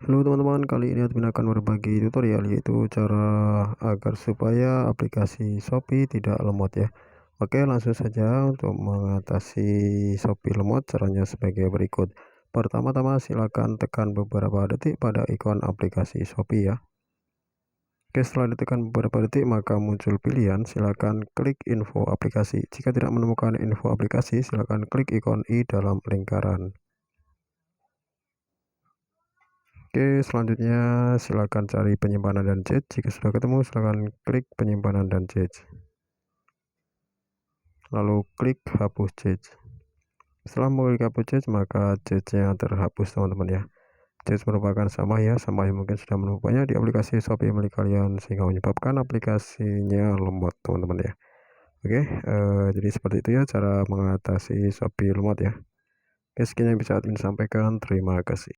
Halo teman-teman, kali ini admin akan berbagi tutorial yaitu cara agar supaya aplikasi Shopee tidak lemot ya. Oke, langsung saja untuk mengatasi Shopee lemot caranya sebagai berikut. Pertama-tama silakan tekan beberapa detik pada ikon aplikasi Shopee ya. Oke, setelah ditekan beberapa detik maka muncul pilihan silakan klik info aplikasi. Jika tidak menemukan info aplikasi silakan klik ikon i dalam lingkaran. Oke, selanjutnya silakan cari penyimpanan dan cache. Jika sudah ketemu, silakan klik penyimpanan dan cache. Lalu klik hapus cache. Setelah mengklik hapus cache, maka cache-nya terhapus teman-teman ya. Cache merupakan sampah ya, sampah yang mungkin sudah menumpuknya di aplikasi Shopee milik kalian sehingga menyebabkan aplikasinya lemot teman-teman ya. Oke, jadi seperti itu ya cara mengatasi Shopee lemot ya. Oke, sekian yang bisa admin sampaikan. Terima kasih.